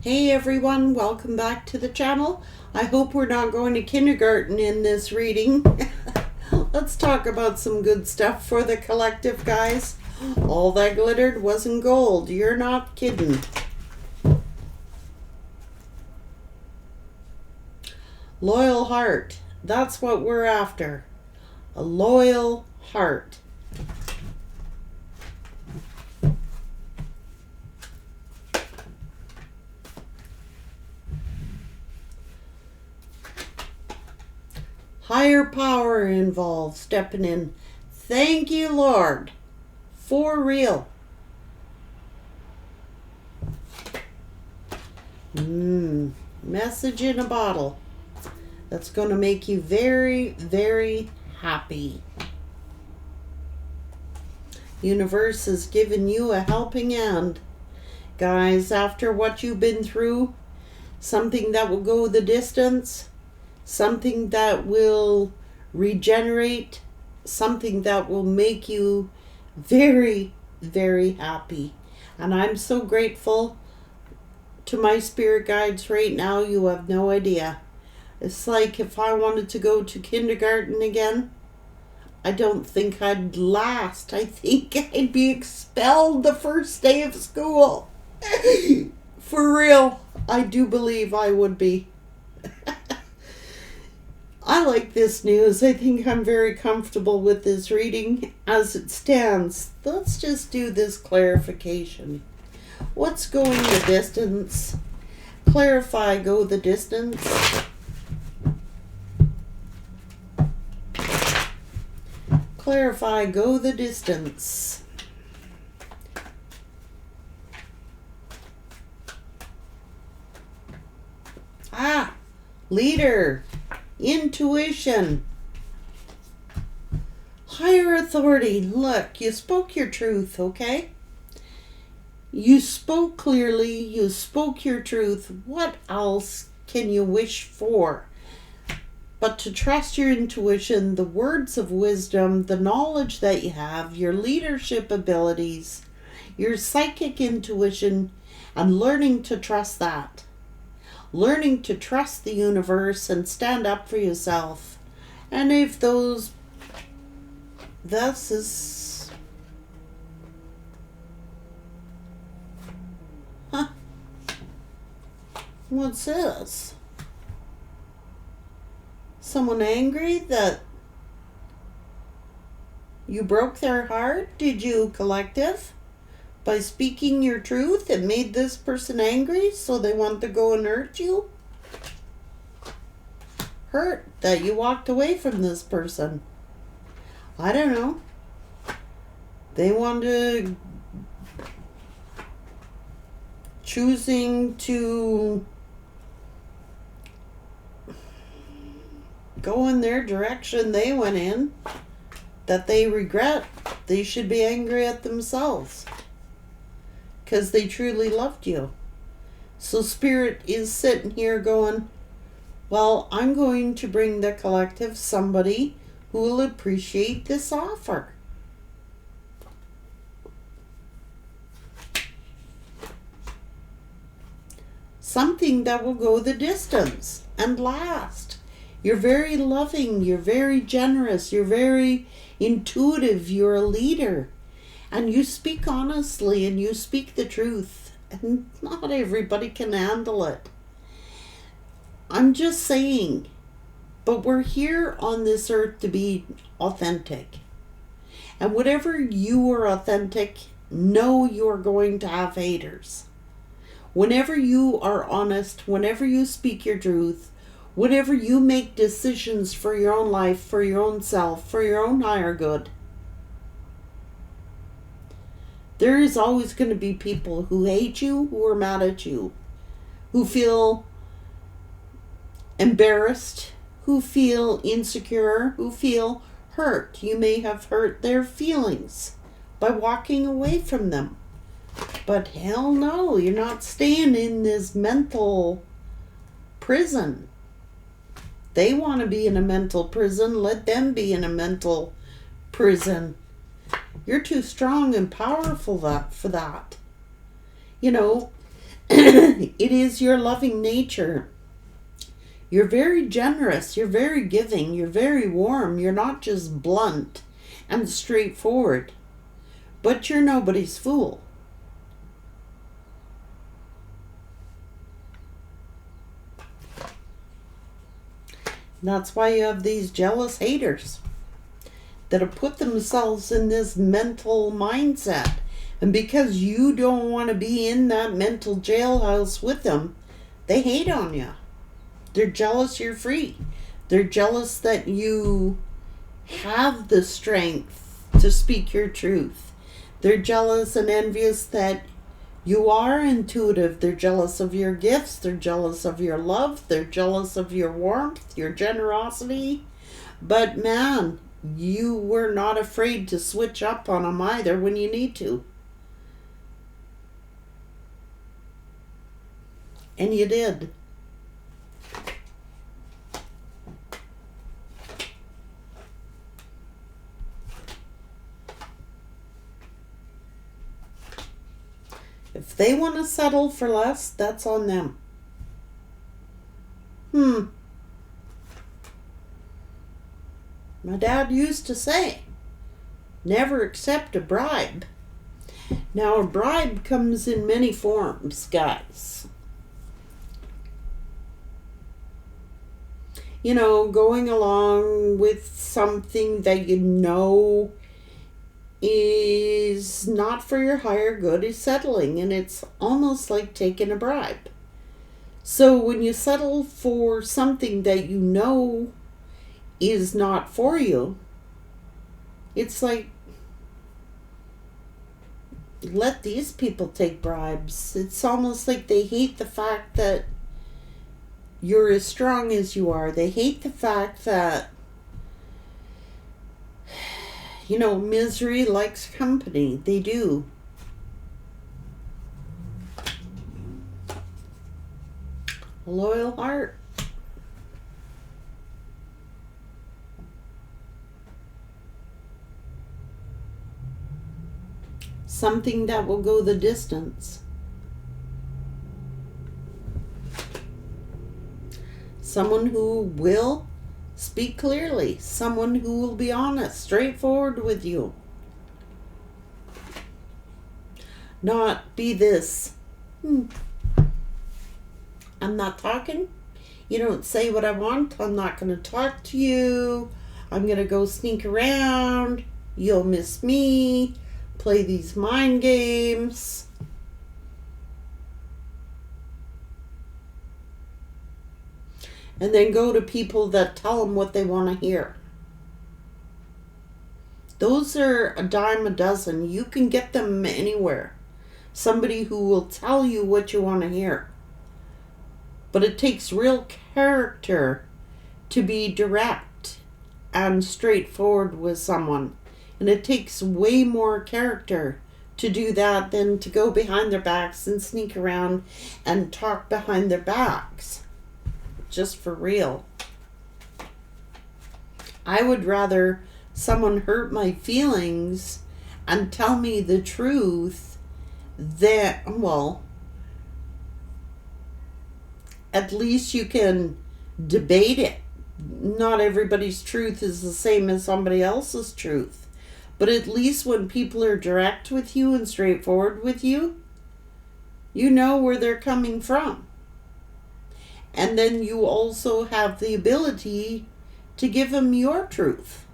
Hey everyone, welcome back to the channel. I hope we're not going to kindergarten in this reading. Let's talk about some good stuff for the collective, guys. All that glittered wasn't gold. You're not kidding. Loyal heart. That's what we're after. A loyal heart. Higher power involved stepping in. Thank you, Lord. For real. Message in a bottle. That's going to make you very, very happy. Universe has given you a helping hand. Guys, after what you've been through, something that will go the distance, something that will regenerate, something that will make you very, very happy. And I'm so grateful to my spirit guides right now, you have no idea. It's like if I wanted to go to kindergarten again, I don't think I'd last. I think I'd be expelled the first day of school. For real, I do believe I would be. I like this news. I think I'm very comfortable with this reading as it stands. Let's just do this clarification. What's going the distance? Clarify, go the distance. Clarify, go the distance. Leader. Intuition. Higher authority. Look, you spoke your truth, okay? You spoke clearly. You spoke your truth. What else can you wish for? But to trust your intuition, the words of wisdom, the knowledge that you have, your leadership abilities, your psychic intuition, and learning to trust that. Learning to trust the universe and stand up for yourself. And if this is... What's this? Someone angry that you broke their heart? Did you, collective? By speaking your truth, it made this person angry, so they want to go and hurt you? Hurt that you walked away from this person. I don't know. They want to... choosing to go in their direction they went in, that they regret. They should be angry at themselves because they truly loved you. So Spirit is sitting here going, well, I'm going to bring the collective somebody who will appreciate this offer. Something that will go the distance and last. You're very loving, you're very generous, you're very intuitive, you're a leader. And you speak honestly and you speak the truth. And not everybody can handle it. I'm just saying. But we're here on this earth to be authentic. And whatever you are authentic, know you're going to have haters. Whenever you are honest, whenever you speak your truth, whenever you make decisions for your own life, for your own self, for your own higher good, there is always going to be people who hate you, who are mad at you, who feel embarrassed, who feel insecure, who feel hurt. You may have hurt their feelings by walking away from them. But hell no, you're not staying in this mental prison. They want to be in a mental prison. Let them be in a mental prison. You're too strong and powerful for that. You know, It is your loving nature. You're very generous. You're very giving. You're very warm. You're not just blunt and straightforward. But you're nobody's fool. That's why you have these jealous haters that have put themselves in this mental mindset. And because you don't want to be in that mental jailhouse with them, they hate on you. They're jealous you're free. They're jealous that you have the strength to speak your truth. They're jealous and envious that you are intuitive. They're jealous of your gifts. They're jealous of your love. They're jealous of your warmth, your generosity. But man, you were not afraid to switch up on them either when you need to. And you did. If they want to settle for less, that's on them. My dad used to say, never accept a bribe. Now, a bribe comes in many forms, guys. You know, going along with something that you know is not for your higher good is settling, and it's almost like taking a bribe. So when you settle for something that you know is not for you, it's like, let these people take bribes. It's almost like they hate the fact that you're as strong as you are. They hate the fact that, you know, misery likes company. They do. A loyal heart. Something that will go the distance. Someone who will speak clearly. Someone who will be honest, straightforward with you. Not be this, I'm not talking. You don't say what I want. I'm not going to talk to you. I'm going to go sneak around. You'll miss me. Play these mind games. And then go to people that tell them what they want to hear. Those are a dime a dozen. You can get them anywhere. Somebody who will tell you what you want to hear. But it takes real character to be direct and straightforward with someone. And it takes way more character to do that than to go behind their backs and sneak around and talk behind their backs. Just for real. I would rather someone hurt my feelings and tell me the truth than, well, at least you can debate it. Not everybody's truth is the same as somebody else's truth. But at least when people are direct with you and straightforward with you, you know where they're coming from. And then you also have the ability to give them your truth.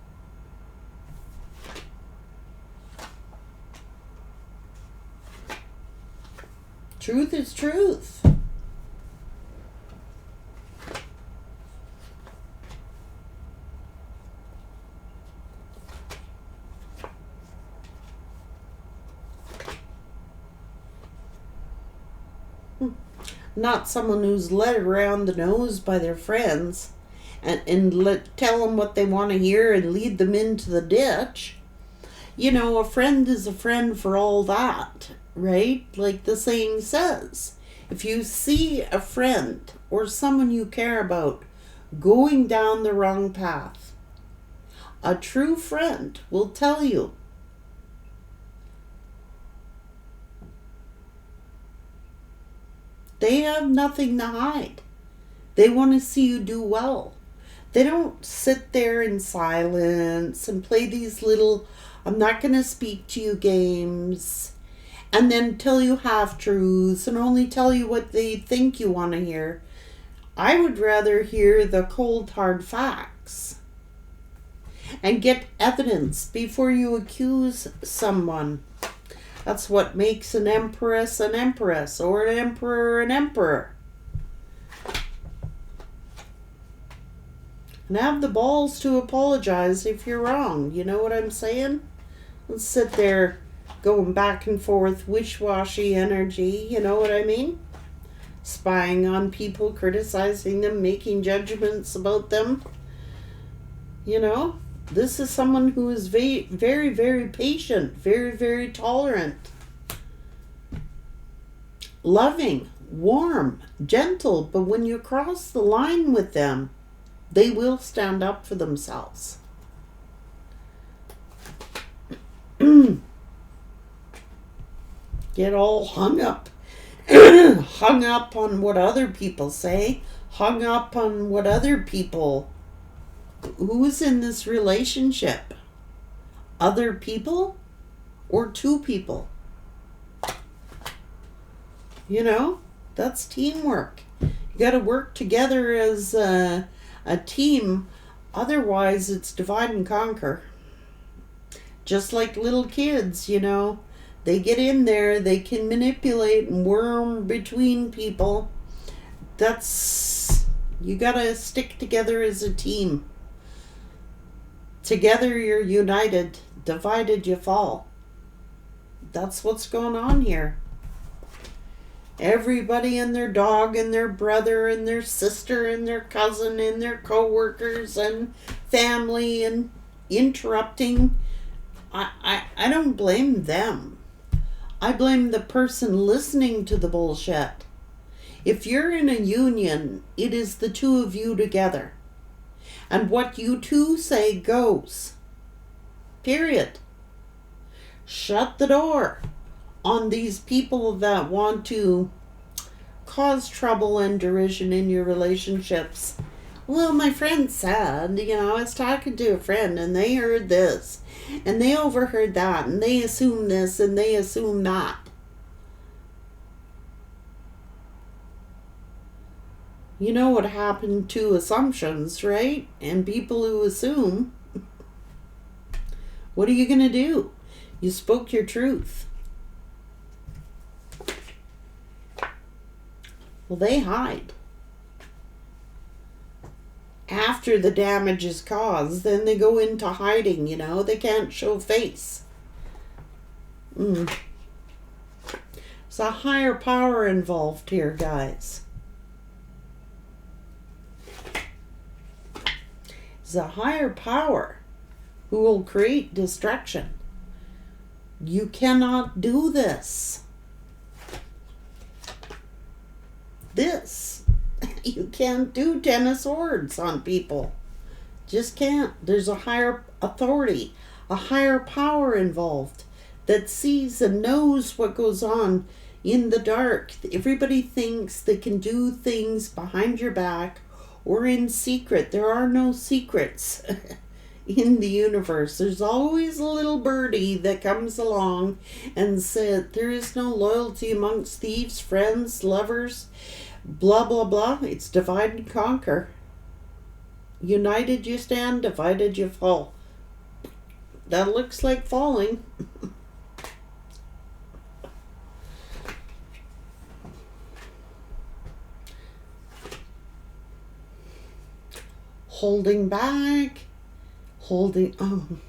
Truth is truth. Not someone who's led around the nose by their friends and tell them what they want to hear and lead them into the ditch. You know, a friend is a friend for all that, right? Like the saying says. If you see a friend or someone you care about going down the wrong path, a true friend will tell you. They have nothing to hide. They want to see you do well. They don't sit there in silence and play these little I'm not going to speak to you games and then tell you half truths and only tell you what they think you want to hear. I would rather hear the cold hard facts and get evidence before you accuse someone. That's what makes an empress or an emperor an emperor. And have the balls to apologize if you're wrong. You know what I'm saying? Let's sit there going back and forth, wish-washy energy. You know what I mean? Spying on people, criticizing them, making judgments about them. You know, this is someone who is very, very, very patient, very, very tolerant, loving, warm, gentle. But when you cross the line with them, they will stand up for themselves. Get all hung up on what other people say, hung up on what other people. Who's in this relationship? Other people or two people? You know, that's teamwork. You got to work together as a team. Otherwise, it's divide and conquer. Just like little kids, you know. They get in there, they can manipulate and worm between people. You got to stick together as a team. Together you're united. Divided you fall. That's what's going on here. Everybody and their dog and their brother and their sister and their cousin and their co-workers and family and interrupting. I don't blame them. I blame the person listening to the bullshit. If you're in a union, it is the two of you together. And what you two say goes. Period. Shut the door on these people that want to cause trouble and derision in your relationships. Well, my friend said, I was talking to a friend and they heard this and they overheard that and they assume this and they assume that. You know what happened to assumptions, right? And people who assume, what are you going to do? You spoke your truth. Well, they hide. After the damage is caused, then they go into hiding, They can't show face. There's a higher power involved here, guys. There's a higher power who will create destruction. You cannot do this. You can't do 10 of swords on people. Just can't. There's a higher authority, a higher power involved that sees and knows what goes on in the dark. Everybody thinks they can do things behind your back or in secret. There are no secrets in the universe. There's always a little birdie that comes along and says there is no loyalty amongst thieves, friends, lovers, blah, blah, blah. It's divide and conquer. United you stand, divided you fall. That looks like falling. Holding back. I'm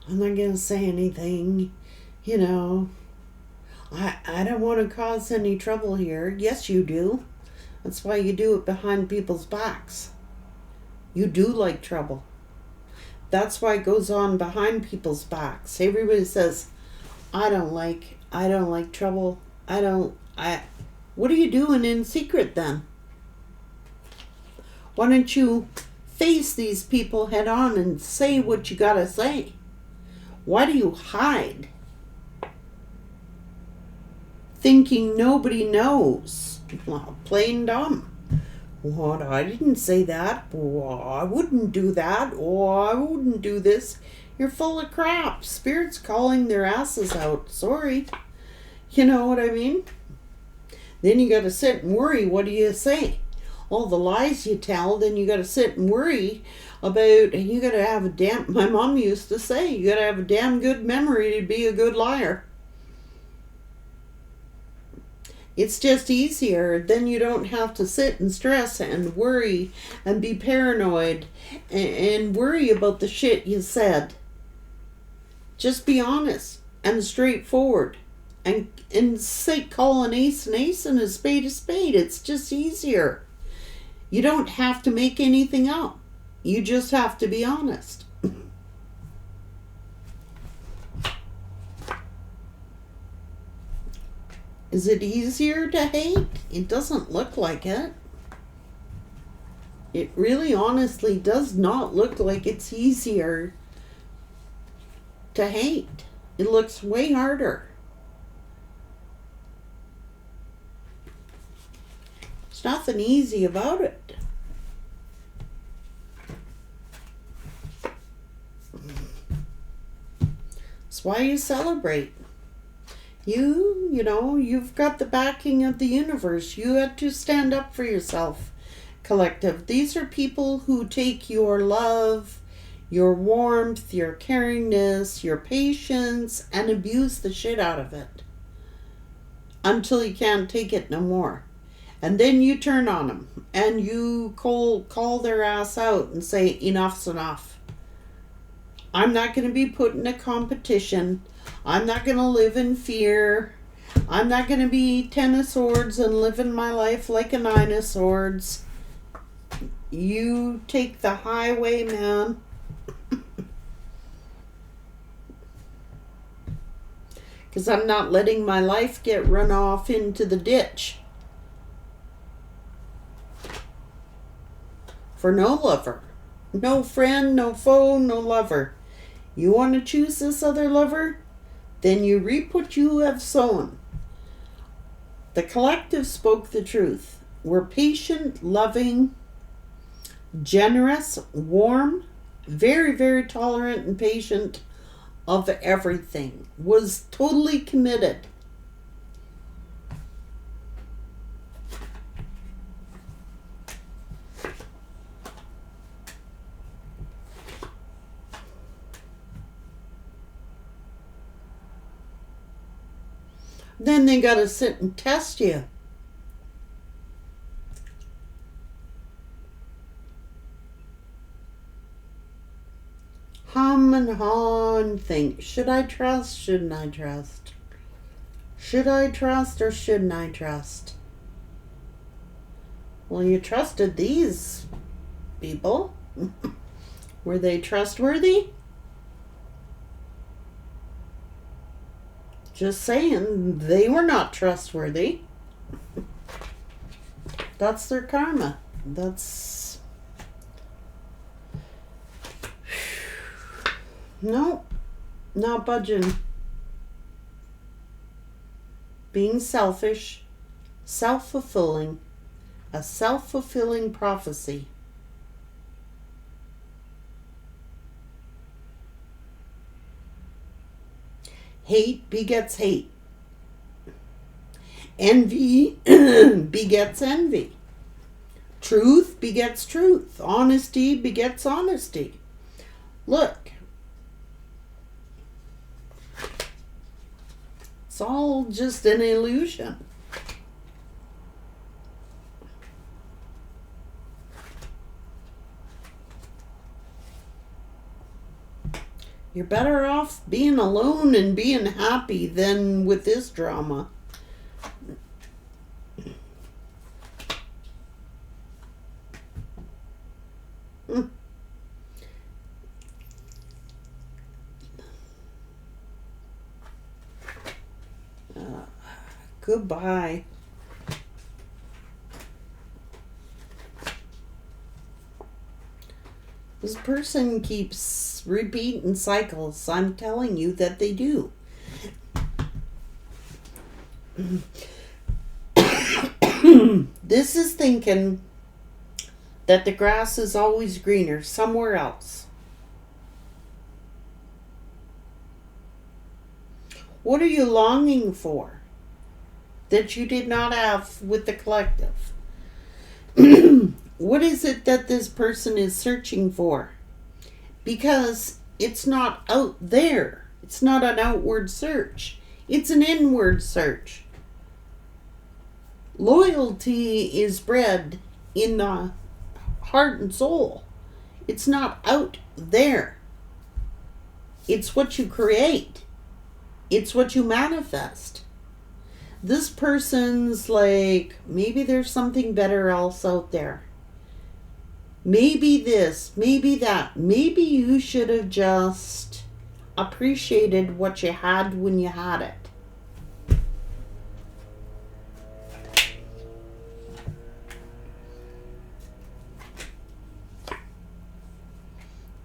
not going to say anything. I don't want to cause any trouble here. Yes, you do. That's why you do it behind people's backs. You do like trouble. That's why it goes on behind people's backs. Everybody says, I don't like trouble. What are you doing in secret then? Why don't you face these people head on and say what you gotta say? Why do you hide? Thinking nobody knows. Plain dumb. What? I didn't say that. Oh, I wouldn't do that. Oh, I wouldn't do this. You're full of crap. Spirit's calling their asses out. Sorry. You know what I mean? Then you got to sit and worry. What do you say? All the lies you tell, then you got to sit and worry about, you got to have a damn, my mom used to say, you got to have a damn good memory to be a good liar. It's just easier. Then you don't have to sit and stress and worry and be paranoid and worry about the shit you said. Just be honest and straightforward. And say, call an ace and a spade a spade. It's just easier. You don't have to make anything up. You just have to be honest. Is it easier to hate? It doesn't look like it. It really honestly does not look like it's easier to hate. It looks way harder. There's nothing easy about it. That's why you celebrate. You know, you've got the backing of the universe. You had to stand up for yourself, collective. These are people who take your love, your warmth, your caringness, your patience, and abuse the shit out of it until you can't take it no more. And then you turn on them and you call their ass out and say, enough's enough. I'm not going to be put in a competition. I'm not going to live in fear. I'm not going to be 10 of swords and living my life like a 9 of swords. You take the highway, man. Because I'm not letting my life get run off into the ditch. For no lover. No friend, no foe, no lover. You want to choose this other lover? Then you reap what you have sown. The collective spoke the truth. We're patient, loving, generous, warm, very, very tolerant and patient of everything. Was totally committed. Then they got to sit and test you. Hum and haw and think, should I trust, shouldn't I trust? Should I trust or shouldn't I trust? Well, you trusted these people. Were they trustworthy? Just saying, they were not trustworthy. That's their karma. That's... No, not budging. Being selfish, self-fulfilling, a self-fulfilling prophecy. Hate begets hate. Envy begets envy. Truth begets truth. Honesty begets honesty. Look. It's all just an illusion. You're better off being alone and being happy than with this drama. Goodbye. This person keeps repeating cycles. I'm telling you that they do. This is thinking that the grass is always greener somewhere else. What are you longing for that you did not have with the collective? What is it that this person is searching for? Because it's not out there. It's not an outward search. It's an inward search. Loyalty is bred in the heart and soul. It's not out there. It's what you create. It's what you manifest. This person's like, maybe there's something better else out there. Maybe this, maybe that. Maybe you should have just appreciated what you had when you had it.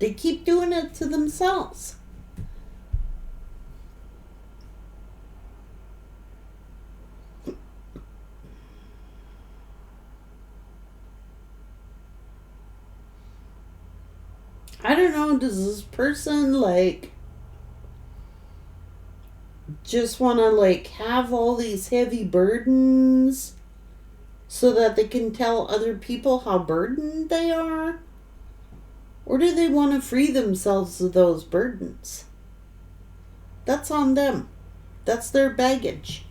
They keep doing it to themselves. I don't know, does this person just want to have all these heavy burdens so that they can tell other people how burdened they are? Or do they want to free themselves of those burdens? That's on them. That's their baggage.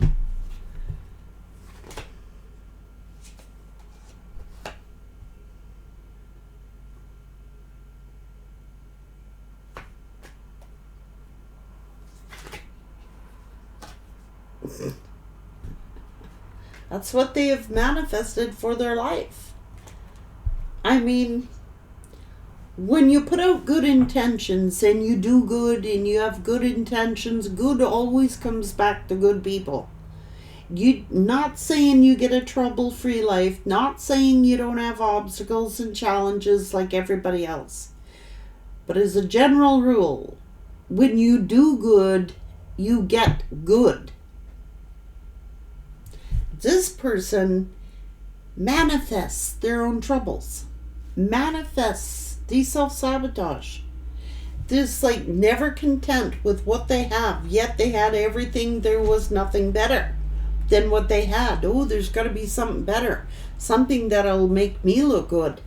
That's what they have manifested for their life. I mean, when you put out good intentions and you do good and you have good intentions, good always comes back to good people. You not saying you get a trouble-free life, not saying you don't have obstacles and challenges like everybody else. But as a general rule, when you do good, you get good. This person manifests their own troubles, manifests the self-sabotage, this never content with what they have, yet they had everything. There was nothing better than what they had. Oh, there's got to be something better, something that'll make me look good.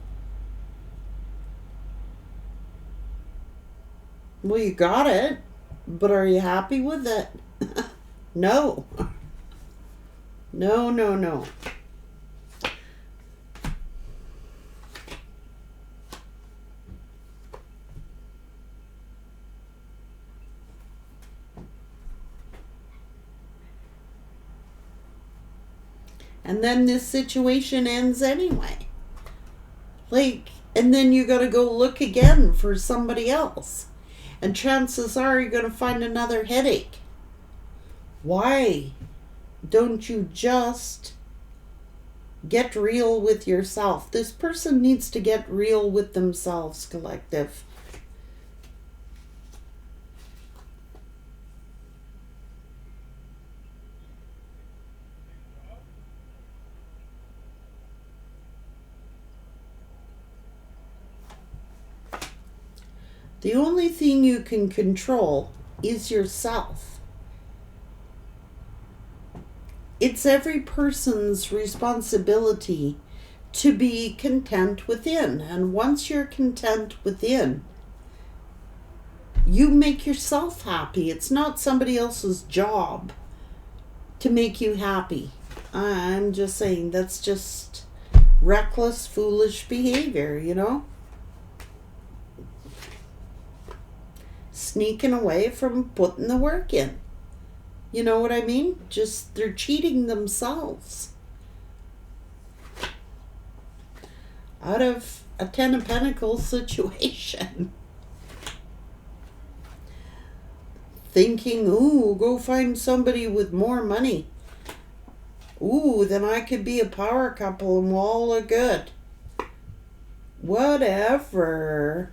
Well, you got it, but are you happy with it? No. No. And then this situation ends anyway. And then you gotta go look again for somebody else. And chances are you're gonna find another headache. Why don't you just get real with yourself? This person needs to get real with themselves, collective. The only thing you can control is yourself. It's every person's responsibility to be content within. And once you're content within, you make yourself happy. It's not somebody else's job to make you happy. I'm just saying, that's just reckless, foolish behavior, Sneaking away from putting the work in. You know what I mean? Just, they're cheating themselves out of a 10 of Pentacles situation. Thinking, ooh, go find somebody with more money. Ooh, then I could be a power couple and we'll all look good. Whatever.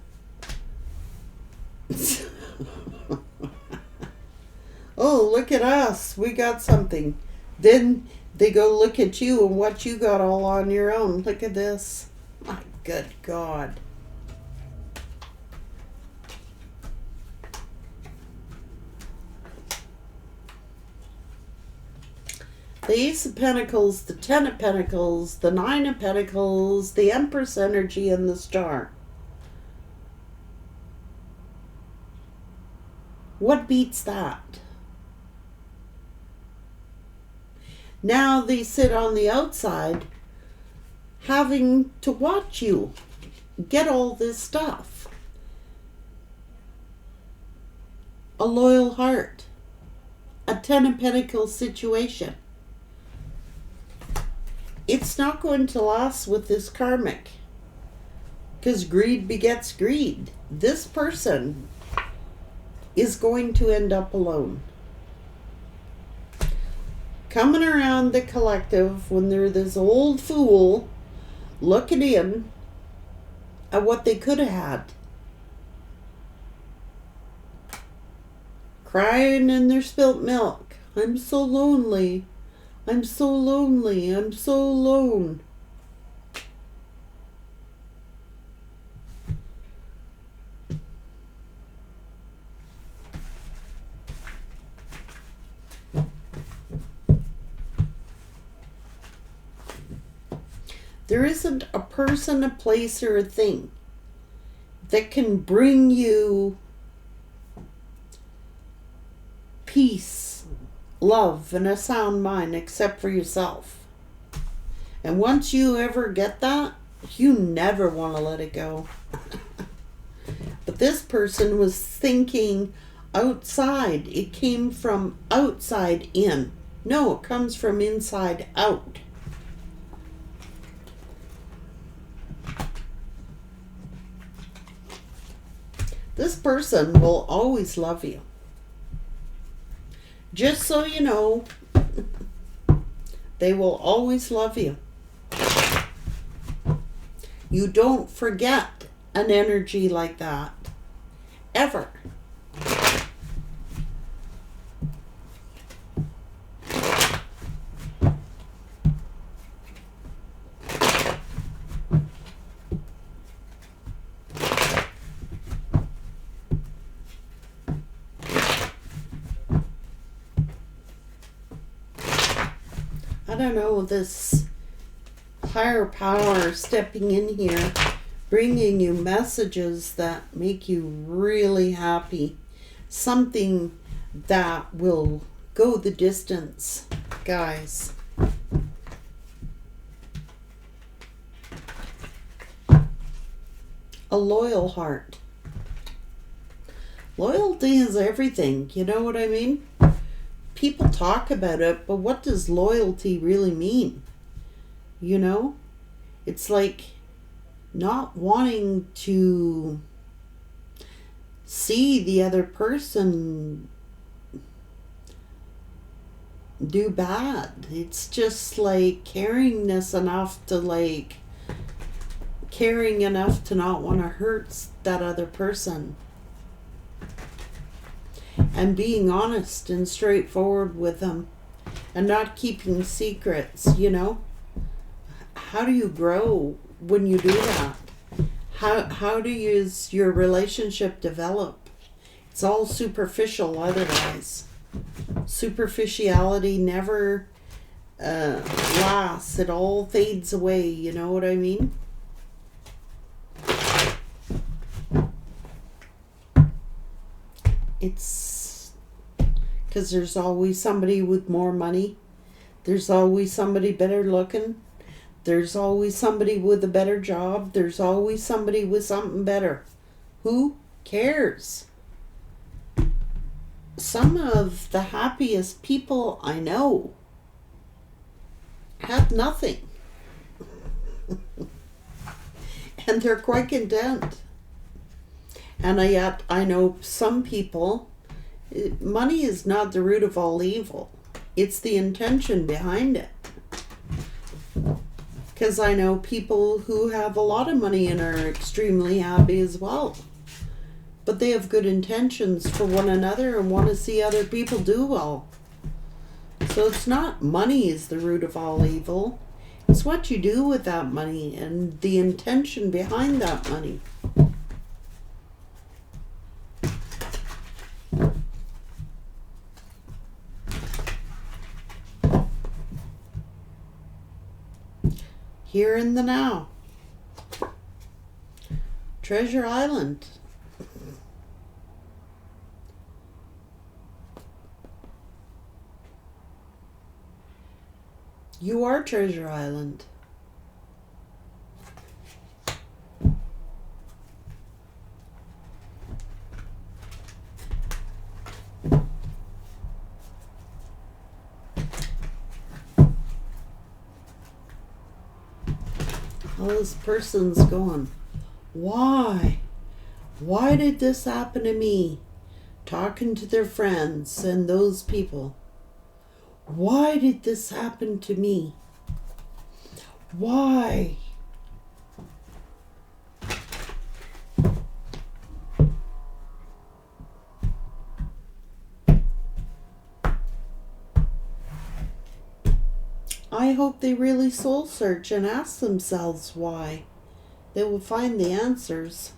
Oh, look at us. We got something. Then They go look at you and what you got all on your own. Look at this. My good God. The Ace of Pentacles, the Ten of Pentacles, the Nine of Pentacles, the Empress energy, and the Star. What beats that? Now they sit on the outside having to watch you get all this stuff. A loyal heart. A Ten of Pentacles situation. It's not going to last with this karmic. Because greed begets greed. This person is going to end up alone. Coming around the collective when they're this old fool looking in at what they could have had. Crying in their spilt milk. I'm so lonely. I'm so lonely. I'm so alone. There isn't a person, a place, or a thing that can bring you peace, love, and a sound mind except for yourself. And once you ever get that, you never want to let it go. But this person was thinking outside. It came from outside in. No, it comes from inside out. This person will always love you. Just so you know, they will always love you. You don't forget an energy like that. Ever. I don't know, this higher power stepping in here, bringing you messages that make you really happy. Something that will go the distance, guys. A loyal heart. Loyalty is everything, you know what I mean? People talk about it, but what does loyalty really mean? You know? It's like not wanting to see the other person do bad. It's just like caring enough to not want to hurt that other person. And being honest and straightforward with them. And not keeping secrets, you know? How do you grow when you do that? How does your relationship develop? It's all superficial otherwise. Superficiality never lasts. It all fades away, you know what I mean? It's because there's always somebody with more money. There's always somebody better looking. There's always somebody with a better job. There's always somebody with something better. Who cares? Some of the happiest people I know have nothing. And they're quite content. And yet I know some people, money is not the root of all evil. It's the intention behind it. Because I know people who have a lot of money and are extremely happy as well. But they have good intentions for one another and want to see other people do well. So it's not money is the root of all evil. It's what you do with that money and the intention behind that money. Here in the now. Treasure Island. You are Treasure Island. All this person's going, why? Why did this happen to me? Talking to their friends and those people. Why did this happen to me? Why? I hope they really soul search and ask themselves why. They will find the answers.